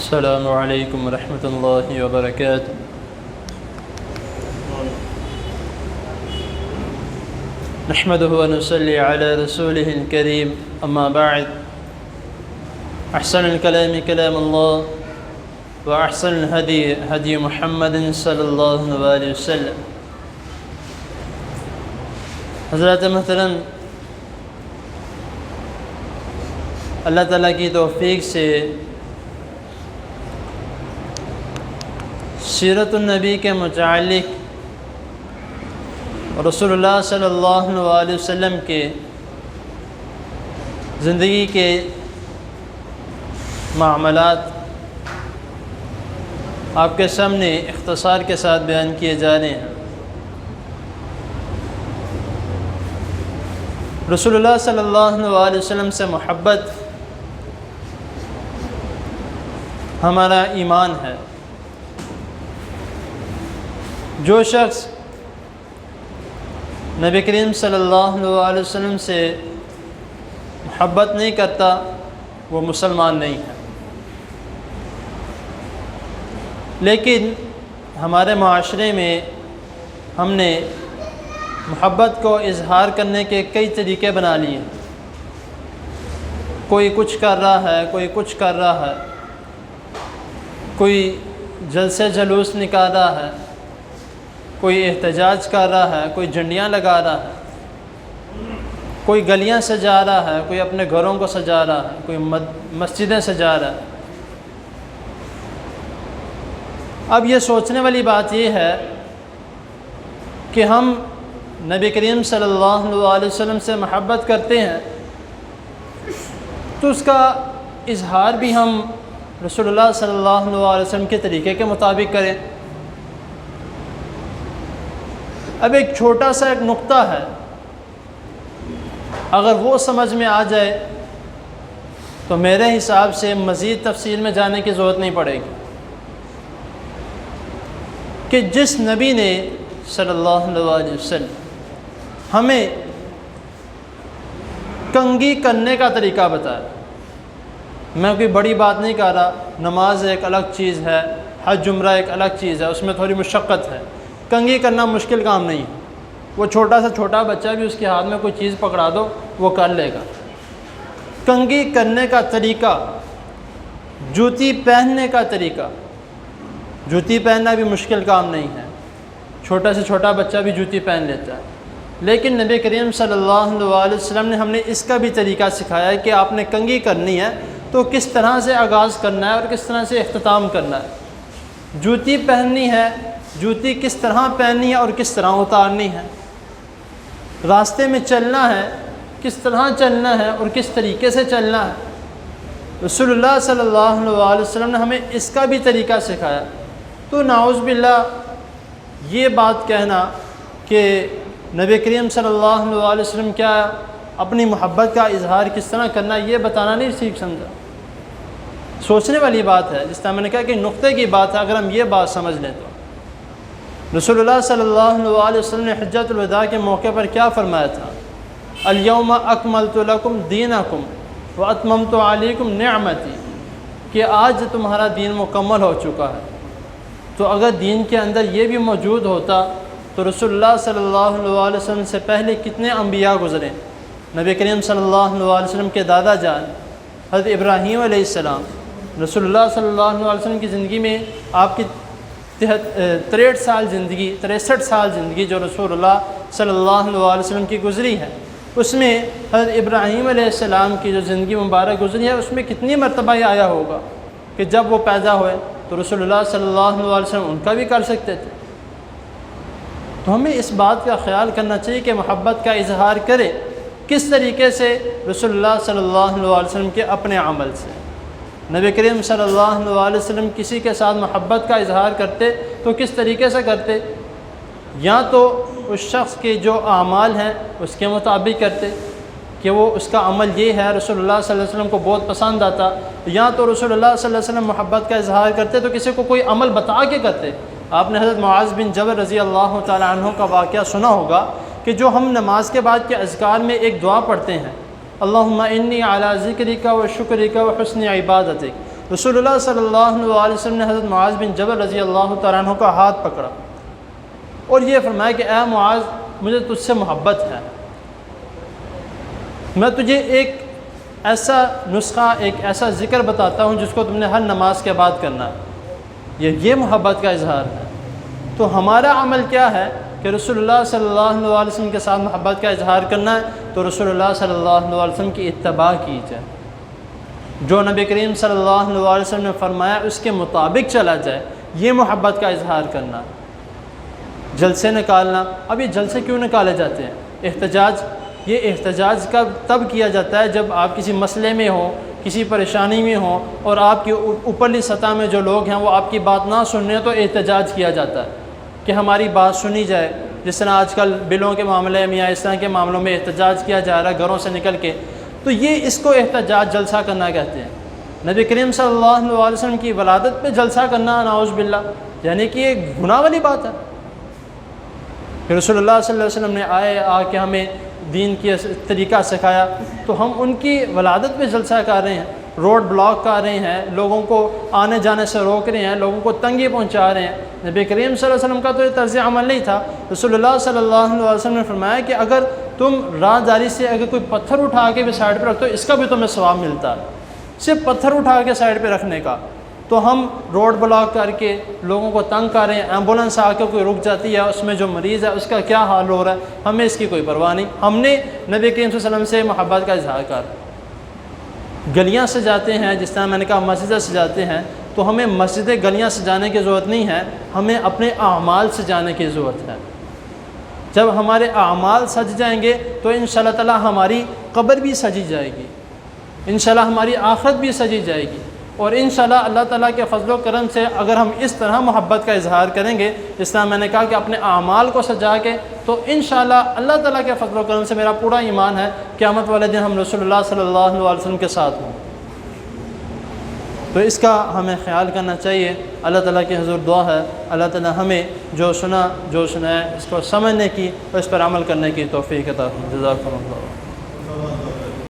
السلام علیکم ورحمۃ اللہ وبرکاتہ۔ نحمده ونصلي على رسوله الكريم، اما بعد، احسن الكلام كلام الله واحسن الهدي هدي محمد صلی اللہ علیہ وسلم۔ حضرات محترم، اللہ تعالیٰ کی توفیق سے سیرت النبی کے متعلق رسول اللہ صلی اللہ علیہ وسلم کے زندگی کے معاملات آپ کے سامنے اختصار کے ساتھ بیان کیے جا رہے ہیں۔ رسول اللہ صلی اللہ علیہ وسلم سے محبت ہمارا ایمان ہے۔ جو شخص نبی کریم صلی اللہ علیہ وسلم سے محبت نہیں کرتا وہ مسلمان نہیں ہے۔ لیکن ہمارے معاشرے میں ہم نے محبت کو اظہار کرنے کے کئی طریقے بنا لیے۔ کوئی کچھ کر رہا ہے، کوئی کچھ کر رہا ہے، کوئی جلسے جلوس نکال رہا ہے، کوئی احتجاج کر رہا ہے، کوئی جھنڈیاں لگا رہا ہے، کوئی گلیاں سجا رہا ہے، کوئی اپنے گھروں کو سجا رہا ہے، کوئی مسجدیں سجا رہا ہے۔ اب یہ سوچنے والی بات یہ ہے کہ ہم نبی کریم صلی اللہ علیہ وسلم سے محبت کرتے ہیں تو اس کا اظہار بھی ہم رسول اللہ صلی اللہ علیہ وسلم کے طریقے کے مطابق کریں۔ اب ایک چھوٹا سا ایک نقطہ ہے، اگر وہ سمجھ میں آ جائے تو میرے حساب سے مزید تفصیل میں جانے کی ضرورت نہیں پڑے گی کہ جس نبی نے صلی اللہ علیہ وسلم ہمیں کنگھی کرنے کا طریقہ بتایا۔ میں کوئی بڑی بات نہیں کہہ رہا، نماز ایک الگ چیز ہے، حج عمرہ ایک الگ چیز ہے، اس میں تھوڑی مشقت ہے۔ کنگھی کرنا مشکل کام نہیں ہے، وہ چھوٹا سے چھوٹا بچہ بھی اس کے ہاتھ میں کوئی چیز پکڑا دو وہ کر لے گا۔ کنگھی کرنے کا طریقہ، جوتی پہننے کا طریقہ، جوتی پہننا بھی مشکل کام نہیں ہے، چھوٹا سے چھوٹا بچہ بھی جوتی پہن لیتا ہے۔ لیکن نبی کریم صلی اللہ علیہ وسلم نے ہم نے اس کا بھی طریقہ سکھایا ہے کہ آپ نے کنگھی کرنی ہے تو کس طرح سے آغاز کرنا ہے اور کس طرح سے اختتام کرنا ہے۔ جوتی پہننی ہے، جوتی کس طرح پہننی ہے اور کس طرح اتارنی ہے۔ راستے میں چلنا ہے، کس طرح چلنا ہے اور کس طریقے سے چلنا ہے۔ رسول اللہ صلی اللہ علیہ وسلم نے ہمیں اس کا بھی طریقہ سکھایا۔ تو نعوذ باللہ یہ بات کہنا کہ نبی کریم صلی اللہ علیہ وسلم کیا اپنی محبت کا اظہار کس طرح کرنا، یہ بتانا نہیں سیکھ سمجھا۔ سوچنے والی بات ہے، جس طرح میں نے کہا کہ نقطے کی بات ہے، اگر ہم یہ بات سمجھ لیں تو رسول اللہ صلی اللہ علیہ وسلم نے حجۃ الوداع کے موقع پر کیا فرمایا تھا؟ الیوم اکملت لکم دینکم واتممت علیکم نعمتی، کہ آج تمہارا دین مکمل ہو چکا ہے۔ تو اگر دین کے اندر یہ بھی موجود ہوتا تو رسول اللہ صلی اللہ علیہ وسلم سے پہلے کتنے انبیاء گزرے۔ نبی کریم صلی اللہ علیہ وسلم کے دادا جان حضرت ابراہیم علیہ السلام، رسول اللہ صلی اللہ علیہ وسلم کی زندگی میں آپ کی 63 سال زندگی جو رسول اللہ صلی اللہ علیہ وسلم کی گزری ہے، اس میں حضرت ابراہیم علیہ السلام کی جو زندگی مبارک گزری ہے اس میں کتنی مرتبہ یہ آیا ہوگا کہ جب وہ پیدا ہوئے تو رسول اللہ صلی اللہ علیہ وسلم ان کا بھی کر سکتے تھے۔ تو ہمیں اس بات کا خیال کرنا چاہیے کہ محبت کا اظہار کرے کس طریقے سے؟ رسول اللہ صلی اللہ علیہ وسلم کے اپنے عمل سے۔ نبی کریم صلی اللہ علیہ وسلم کسی کے ساتھ محبت کا اظہار کرتے تو کس طریقے سے کرتے؟ یا تو اس شخص کے جو اعمال ہیں اس کے مطابق کرتے کہ وہ اس کا عمل یہ ہے، رسول اللہ صلی اللہ علیہ وسلم کو بہت پسند آتا، یا تو رسول اللہ صلی اللہ علیہ وسلم محبت کا اظہار کرتے تو کسی کو کوئی عمل بتا کے کرتے۔ آپ نے حضرت معاذ بن جبل رضی اللہ تعالیٰ عنہ کا واقعہ سنا ہوگا کہ جو ہم نماز کے بعد کے اذکار میں ایک دعا پڑھتے ہیں، اللہم انی علی ذکرک و شکرک و حسن عبادتک، رسول اللہ صلی اللہ علیہ وسلم نے حضرت معاذ بن جبل رضی اللہ تعالیٰ عنہ کا ہاتھ پکڑا اور یہ فرمایا کہ اے معاذ مجھے تجھ سے محبت ہے، میں تجھے ایک ایسا نسخہ، ایک ایسا ذکر بتاتا ہوں جس کو تم نے ہر نماز کے بعد کرنا ہے، یہ محبت کا اظہار ہے۔ تو ہمارا عمل کیا ہے کہ رسول اللہ صلی اللہ علیہ وسلم کے ساتھ محبت کا اظہار کرنا ہے، تو رسول اللہ صلی اللہ علیہ وسلم کی اتباع کی جائے، جو نبی کریم صلی اللہ علیہ وسلم نے فرمایا اس کے مطابق چلا جائے، یہ محبت کا اظہار کرنا۔ جلسے نکالنا، اب یہ جلسے کیوں نکالے جاتے ہیں؟ احتجاج، یہ احتجاج تب کیا جاتا ہے جب آپ کسی مسئلے میں ہوں، کسی پریشانی میں ہوں اور آپ کی اوپرلی سطح میں جو لوگ ہیں وہ آپ کی بات نہ سن رہے ہیں، تو احتجاج کیا جاتا ہے کہ ہماری بات سنی جائے۔ جس طرح آج کل بلوں کے معاملے میں یا اس طرح کے معاملوں میں احتجاج کیا جا رہا ہے گھروں سے نکل کے، تو یہ اس کو احتجاج، جلسہ کرنا کہتے ہیں۔ نبی کریم صلی اللہ علیہ وسلم کی ولادت پہ جلسہ کرنا نعوذ باللہ، یعنی کہ یہ گناہ والی بات ہے۔ کہ رسول اللہ صلی اللہ علیہ وسلم نے آ کے ہمیں دین کی طریقہ سکھایا، تو ہم ان کی ولادت پہ جلسہ کر رہے ہیں، روڈ بلاک کر رہے ہیں، لوگوں کو آنے جانے سے روک رہے ہیں، لوگوں کو تنگی پہنچا رہے ہیں۔ نبی کریم صلی اللہ علیہ وسلم کا تو یہ طرز عمل نہیں تھا۔ رسول اللہ صلی اللہ علیہ وسلم نے فرمایا کہ اگر تم راہداری سے اگر کوئی پتھر اٹھا کے بھی سائڈ پہ رکھتے ہو، اس کا بھی تمہیں ثواب ملتا ہے، صرف پتھر اٹھا کے سائڈ پہ رکھنے کا۔ تو ہم روڈ بلاک کر کے لوگوں کو تنگ کر رہے ہیں، ایمبولنس آ کے کوئی رک جاتی ہے، اس میں جو مریض ہے اس کا کیا حال ہو رہا ہے، ہمیں اس کی کوئی پرواہ نہیں۔ ہم نے نبی کریم صلی اللہ علیہ وسلم سے محبت کا اظہار کر، گلیاں سجاتے ہیں، جس طرح میں نے کہا مسجدیں سجاتے ہیں، تو ہمیں مسجدیں گلیاں سجانے کی ضرورت نہیں ہے، ہمیں اپنے اعمال سجانے کی ضرورت ہے۔ جب ہمارے اعمال سج جائیں گے تو انشاءاللہ تعالی ہماری قبر بھی سجی جائے گی، انشاءاللہ ہماری آخرت بھی سجی جائے گی، اور انشاءاللہ اللہ تعالیٰ کے فضل و کرم سے اگر ہم اس طرح محبت کا اظہار کریں گے، اس طرح میں نے کہا کہ اپنے اعمال کو سجا کے، تو انشاءاللہ اللہ تعالیٰ کے فضل و کرم سے میرا پورا ایمان ہے قیامت والے دن ہم رسول اللہ صلی اللہ علیہ وسلم کے ساتھ ہوں۔ تو اس کا ہمیں خیال کرنا چاہیے۔ اللہ تعالیٰ کی حضور دعا ہے اللہ تعالیٰ ہمیں جو سنا ہے اس کو سمجھنے کی اور اس پر عمل کرنے کی توفیق عطا فرمائے۔ جزاکم اللہ۔